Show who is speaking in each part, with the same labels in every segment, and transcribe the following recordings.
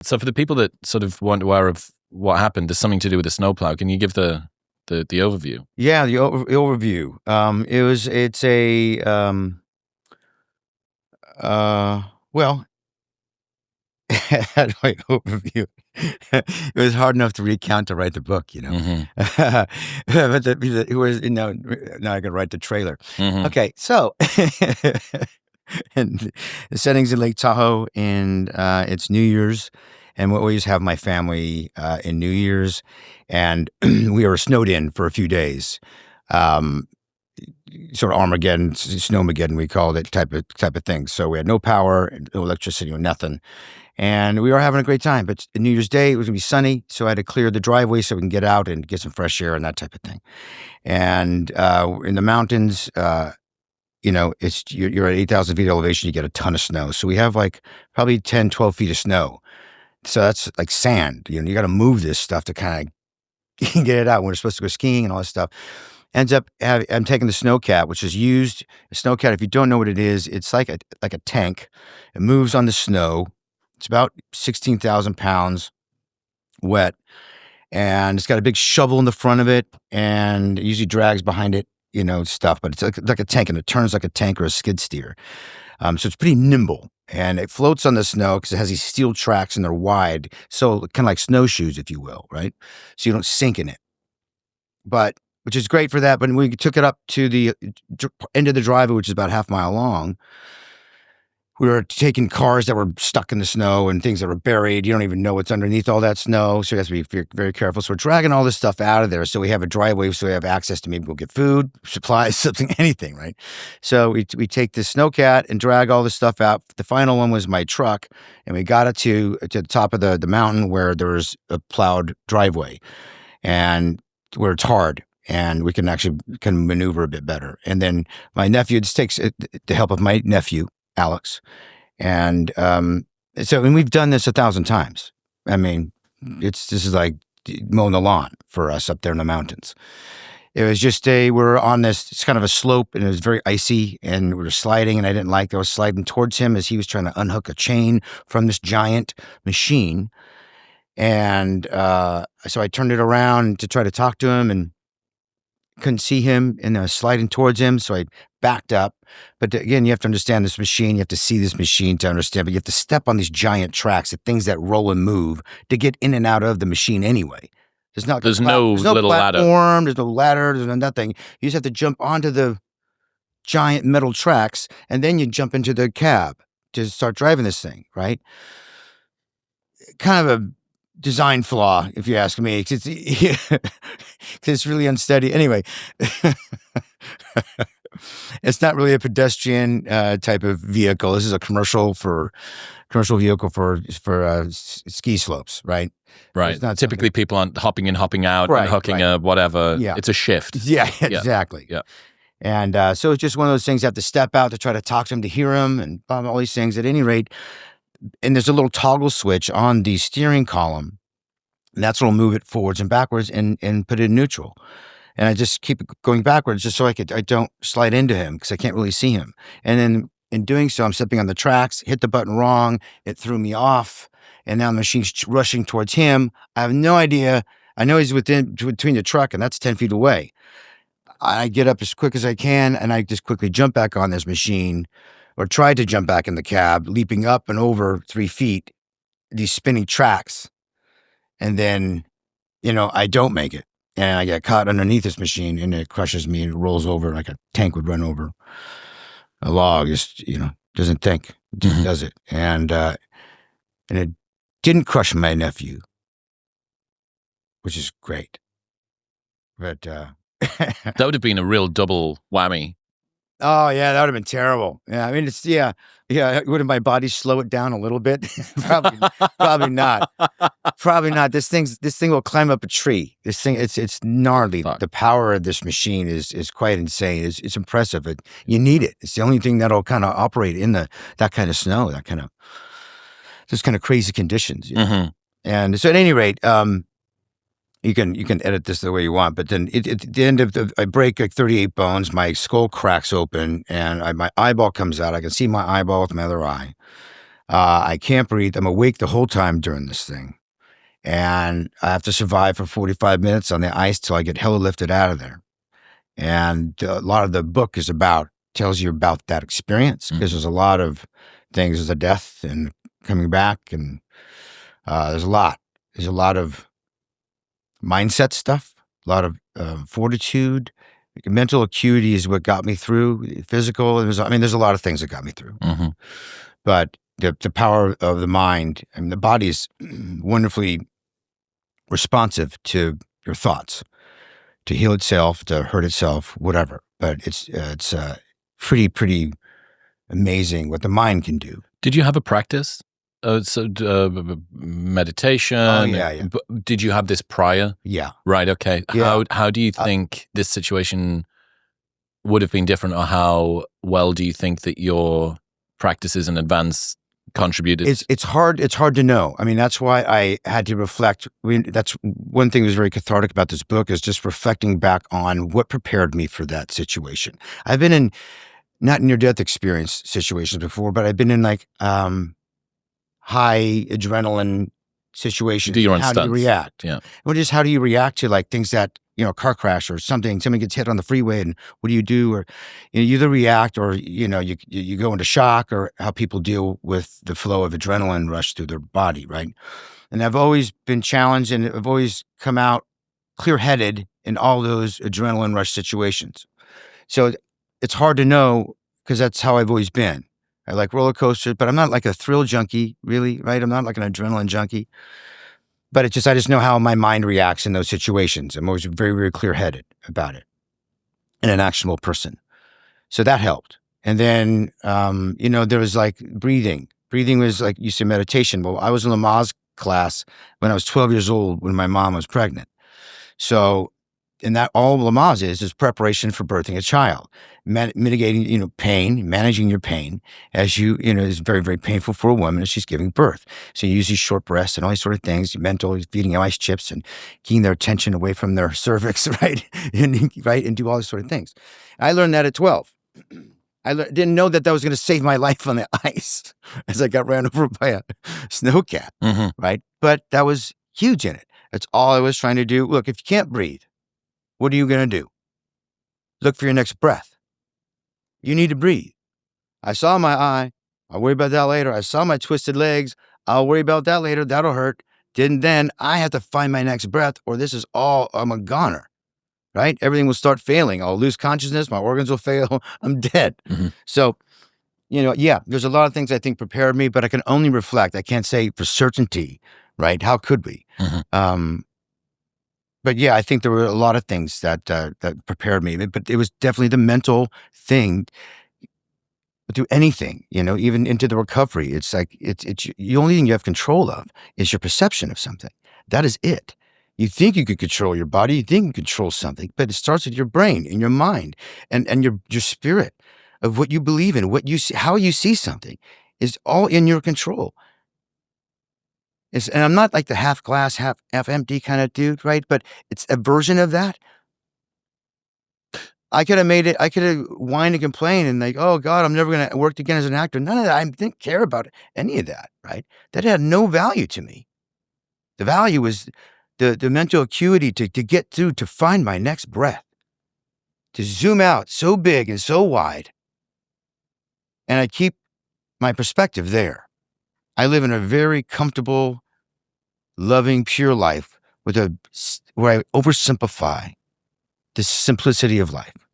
Speaker 1: So for the people that sort of weren't aware of what happened, there's something to do with the snowplow. Can you give the overview?
Speaker 2: Yeah, the overview. Well, how do I overview? It was hard enough to recount to write the book,
Speaker 1: Mm-hmm.
Speaker 2: But it was, now I can write the trailer.
Speaker 1: Mm-hmm.
Speaker 2: Okay, so and the setting's in Lake Tahoe, and it's New Year's, and we always have my family in New Year's, and we were snowed in for a few days. Sort of Armageddon, Snowmageddon, we called it, type of thing. So we had no power, no electricity, or nothing. And we were having a great time. But New Year's Day, it was going to be sunny. So I had to clear the driveway so we can get out and get some fresh air and that type of thing. And in the mountains, it's you're at 8,000 feet elevation, you get a ton of snow. So we have like probably 10, 12 feet of snow. So that's like sand. You got to move this stuff to kind of get it out. We're supposed to go skiing and all this stuff. Ends up, I'm taking the snowcat, which is used. A snowcat, if you don't know what it is, it's like a tank. It moves on the snow. It's about 16,000 pounds wet. And it's got a big shovel in the front of it. And it usually drags behind it, stuff. But it's like a tank, and it turns like a tank or a skid steer. So it's pretty nimble. And it floats on the snow because it has these steel tracks and they're wide. So kind of like snowshoes, if you will, right? So you don't sink in it. Which is great for that. But when we took it up to the end of the driveway, which is about half mile long, we were taking cars that were stuck in the snow and things that were buried. You don't even know what's underneath all that snow. So you have to be very careful. So we're dragging all this stuff out of there. So we have a driveway, so we have access to maybe go get food, supplies, something, anything, right? So we take this snowcat and drag all this stuff out. The final one was my truck. And we got it to the top of the mountain where there was a plowed driveway and where it's hard. And we can maneuver a bit better. And then my nephew, this takes the help of my nephew, Alex. And we've done this 1,000 times. I mean, this is like mowing the lawn for us up there in the mountains. It was just we're on this, it's kind of a slope, and it was very icy, and we were sliding, and I was sliding towards him as he was trying to unhook a chain from this giant machine. And so I turned it around to try to talk to him, and couldn't see him, and I was sliding towards him, so I backed up. But again, you have to understand this machine. You have to see this machine to understand, but you have to step on these giant tracks, the things that roll and move, to get in and out of the machine anyway. There's no little platform, there's no ladder, there's nothing. You just have to jump onto the giant metal tracks, and then you jump into the cab to start driving this thing, right? Kind of a design flaw, if you ask me, because it's really unsteady. Anyway, it's not really a pedestrian type of vehicle. This is a commercial vehicle for ski slopes, right?
Speaker 1: Right. It's not typically people on hopping in, hopping out, and hooking a whatever. Yeah. It's a shift.
Speaker 2: Yeah, exactly.
Speaker 1: Yeah.
Speaker 2: And so it's just one of those things. You have to step out to try to talk to him, to hear him, and all these things. At any rate, and there's a little toggle switch on the steering column, and that's what'll move it forwards and backwards and put it in neutral. And I just keep going backwards just so I don't slide into him because I can't really see him. And then in doing so, I'm stepping on the tracks, hit the button wrong. It threw me off. And now the machine's rushing towards him. I have no idea. I know he's between the truck, and that's 10 feet away. I get up as quick as I can, and I just quickly jump back on this machine, or tried to jump back in the cab, leaping up and over 3 feet, these spinning tracks. And then, I don't make it. And I get caught underneath this machine, and it crushes me, and it rolls over like a tank would run over a log. Just, doesn't think, just does it. And it didn't crush my nephew, which is great. But
Speaker 1: that would have been a real double whammy.
Speaker 2: Oh yeah, that would have been terrible. Yeah, I mean, wouldn't my body slow it down a little bit? Probably not. Probably not. This thing will climb up a tree. This thing, it's gnarly. Fuck. The power of this machine is quite insane. It's impressive. You need it. It's the only thing that'll kind of operate in that kind of snow, those kind of crazy conditions.
Speaker 1: Mm-hmm.
Speaker 2: And so, at any rate, you can edit this the way you want, but then at the end of I break like 38 bones. My skull cracks open, and my eyeball comes out. I can see my eyeball with my other eye. I can't breathe. I'm awake the whole time during this thing. And I have to survive for 45 minutes on the ice till I get hella lifted out of there. And a lot of the book tells you about that experience, because there's a lot of things. There's a death and coming back, and there's a lot of mindset stuff, a lot of fortitude. Mental acuity is what got me through. Physical, there's a lot of things that got me through. But the power of the mind, and the body is wonderfully responsive to your thoughts, to heal itself, to hurt itself, whatever. But it's pretty amazing what the mind can do.
Speaker 1: Did you have a practice? Meditation?
Speaker 2: Oh, yeah.
Speaker 1: Did you have this prior?
Speaker 2: Yeah.
Speaker 1: Right, okay.
Speaker 2: Yeah.
Speaker 1: How do you think this situation would have been different, or how well do you think that your practices in advance contributed?
Speaker 2: It's hard to know. I mean, that's why I had to reflect. That's one thing that was very cathartic about this book, is just reflecting back on what prepared me for that situation. I've been in not near-death experience situations before, but I've been in like high adrenaline situations.
Speaker 1: Do your own
Speaker 2: How
Speaker 1: stunts.
Speaker 2: do you react?
Speaker 1: Yeah.
Speaker 2: Well, just how do you react to like things that, car crash or something, somebody gets hit on the freeway, and what do you do? Or you either react, or you go into shock, or how people deal with the flow of adrenaline rush through their body, right? And I've always been challenged, and I've always come out clear-headed in all those adrenaline rush situations. So it's hard to know, because that's how I've always been. I like roller coasters, but I'm not like a thrill junkie, really, right? I'm not like an adrenaline junkie. But I just know how my mind reacts in those situations. I'm always very, very clear-headed about it, and an actionable person. So that helped. And then, there was like breathing. Breathing was like, you say meditation. Well, I was in Lamaze class when I was 12 years old, when my mom was pregnant. So, and that all Lamaze is preparation for birthing a child, mitigating, pain, managing your pain as is very, very painful for a woman as she's giving birth. So you use these short breaths and all these sort of things, mental, feeding them ice chips and keeping their attention away from their cervix, right? And do all these sort of things. I learned that at 12. Didn't know that was going to save my life on the ice as I got ran over by a snowcat, right? But that was huge in it. That's all I was trying to do. Look, if you can't breathe, what are you going to do? Look for your next breath. You need to breathe. I saw my eye. I'll worry about that later. I saw my twisted legs. I'll worry about that later. That'll hurt. Didn't then. I have to find my next breath, or this is all, I'm a goner, right? Everything will start failing. I'll lose consciousness. My organs will fail. I'm dead. So, there's a lot of things I think prepared me, but I can only reflect. I can't say for certainty, right? How could we? But yeah, I think there were a lot of things that prepared me, but it was definitely the mental thing. Do anything, even into the recovery. It's like, it's the only thing you have control of is your perception of something. That is it. You think you could control your body, you think you can control something, but it starts with your brain and your mind and your spirit of what you believe in, what you see, how you see something is all in your control. And I'm not like the half glass, half empty kind of dude, right? But it's a version of that. I could have whined and complained and like, oh God, I'm never going to work again as an actor. None of that. I didn't care about any of that, right? That had no value to me. The value was the mental acuity to get through, to find my next breath, to zoom out so big and so wide. And I keep my perspective there. I live in a very comfortable, loving, pure life where I oversimplify the simplicity of life,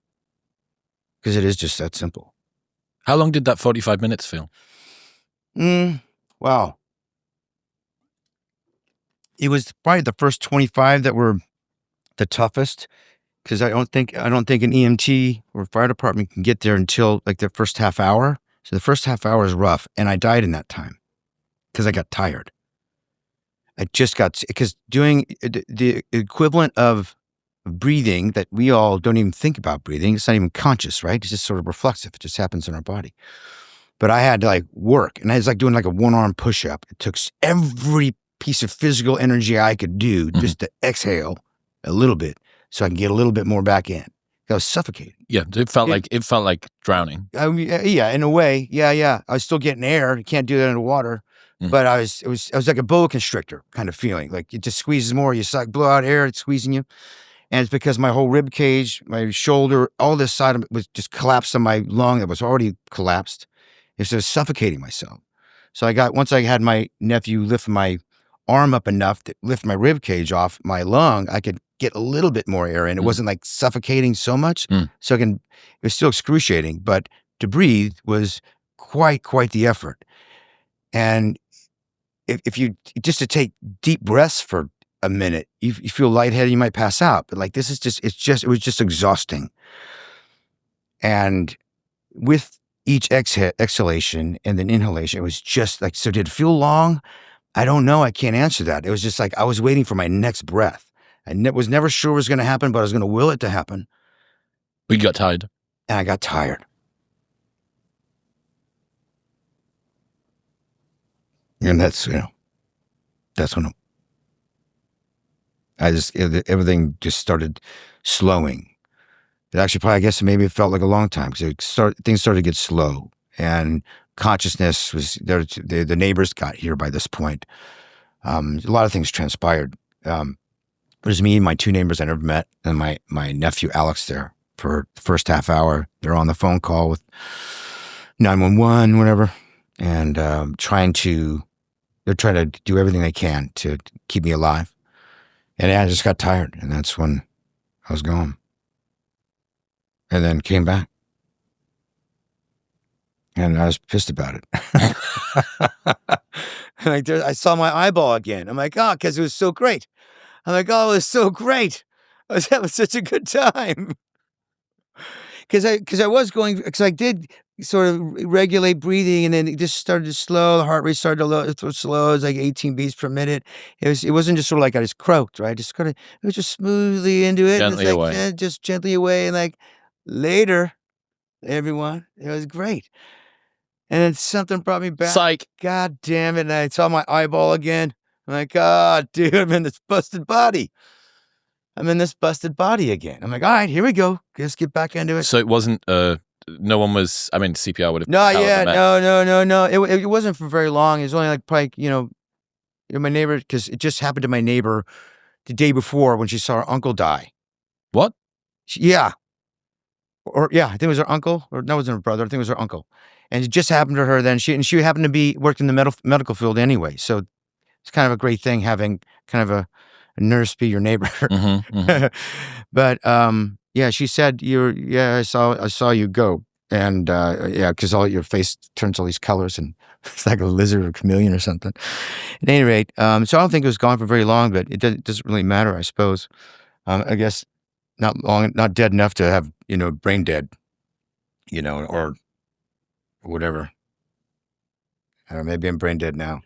Speaker 2: because it is just that simple.
Speaker 1: How long did that 45 minutes feel?
Speaker 2: Wow. It was probably the first 25 that were the toughest, because I don't think an EMT or fire department can get there until like the first half hour. So the first half hour is rough, and I died in that time because I got tired. Because doing the equivalent of breathing that we all don't even think about breathing, it's not even conscious, right? It's just sort of reflexive. It just happens in our body. But I had to like work, and I was like doing like a one-arm push-up. It took every piece of physical energy I could do just to exhale a little bit so I can get a little bit more back in, I was suffocating.
Speaker 1: Yeah, it felt like drowning.
Speaker 2: I mean, yeah, in a way, yeah. I was still getting air. You can't do that underwater, but I was like a boa constrictor kind of feeling. Like it just squeezes more. You blow out air, it's squeezing you, and it's because my whole rib cage, my shoulder, all this side of it was just collapsed on my lung that was already collapsed. It's just suffocating myself. So once I had my nephew lift my arm up enough to lift my rib cage off my lung, I could get a little bit more air in. It wasn't like suffocating so much. So it was still excruciating, but to breathe was quite the effort. And if you just to take deep breaths for a minute, you feel lightheaded, you might pass out. But like this is it was just exhausting. And with each exhalation and then inhalation, it was just like, so did it feel long? I don't know. I can't answer that. It was just like I was waiting for my next breath. I was never sure what was going to happen, but I was going to will it to happen.
Speaker 1: But you got tired.
Speaker 2: And I got tired. And that's when everything just started slowing. It actually probably, I guess maybe it felt like a long time because things started to get slow and consciousness was there. The neighbors got here by this point. A lot of things transpired. It was me and my two neighbors I never met, and my nephew Alex there for the first half hour. They're on the phone call with 911, whatever, and they're trying to do everything they can to keep me alive. And I just got tired, and that's when I was gone. And then came back, and I was pissed about it. I saw my eyeball again. I'm like, because it was so great. I'm like, it was so great. I was having such a good time. Because I did sort of regulate breathing, and then it just started to slow. The heart rate started to slow. It was like 18 beats per minute. It wasn't just sort of like I just croaked, right? It was just smoothly into it.
Speaker 1: Gently
Speaker 2: and
Speaker 1: away.
Speaker 2: Yeah, just gently away. And like later, everyone, it was great. And then something brought me back.
Speaker 1: Psych.
Speaker 2: God damn it. And I saw my eyeball again. I'm like, dude, I'm in this busted body. Again. I'm like, all right, here we go. Let's get back into it.
Speaker 1: So it wasn't, no one was, I mean, CPR would have.
Speaker 2: No, It wasn't for very long. It was only like probably, my neighbor, because it just happened to my neighbor the day before when she saw her uncle die.
Speaker 1: What?
Speaker 2: Yeah. I think it was her uncle, or no, it wasn't her brother. I think it was her uncle. And it just happened to her then. She happened to be working in the medical field anyway. So it's kind of a great thing having kind of a nurse be your neighbor. But she said, I saw you go. And because all your face turns all these colors and it's like a lizard or chameleon or something. At any rate, so I don't think it was gone for very long, but it doesn't really matter, I suppose. I guess not dead enough to have, brain dead, or whatever. Or maybe I'm brain dead now.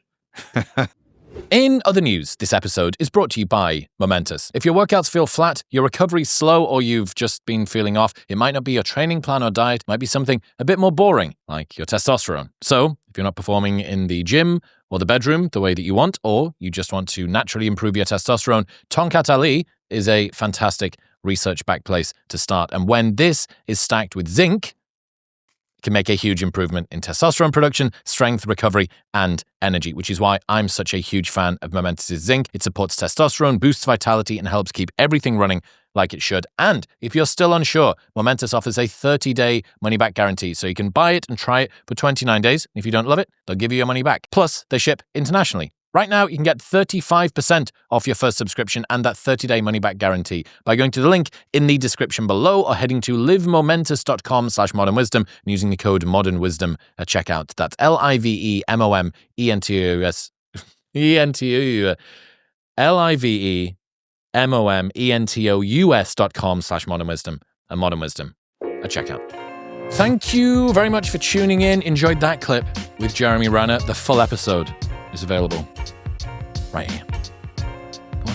Speaker 1: In other news, this episode is brought to you by Momentous. If your workouts feel flat, your recovery's slow, or you've just been feeling off, it might not be your training plan or diet, it might be something a bit more boring, like your testosterone. So, if you're not performing in the gym or the bedroom the way that you want, or you just want to naturally improve your testosterone, Tonkat Ali is a fantastic research-backed place to start. And when this is stacked with zinc, can make a huge improvement in testosterone production, strength, recovery, and energy, which is why I'm such a huge fan of Momentous' zinc. It supports testosterone, boosts vitality, and helps keep everything running like it should. And if you're still unsure, Momentous offers a 30-day money-back guarantee, so you can buy it and try it for 29 days. If you don't love it, they'll give you your money back. Plus, they ship internationally. Right now, you can get 35% off your first subscription and that 30-day money-back guarantee by going to the link in the description below or heading to livemomentous.com/modernwisdom and using the code modernwisdom at checkout. That's LIVEMOMENTOUS LIVEMOMENTOUS.com/modernwisdom and modernwisdom at checkout. Thank you very much for tuning in. Enjoyed that clip with Jeremy Renner. The full episode is available right here. Come on.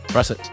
Speaker 1: Press it.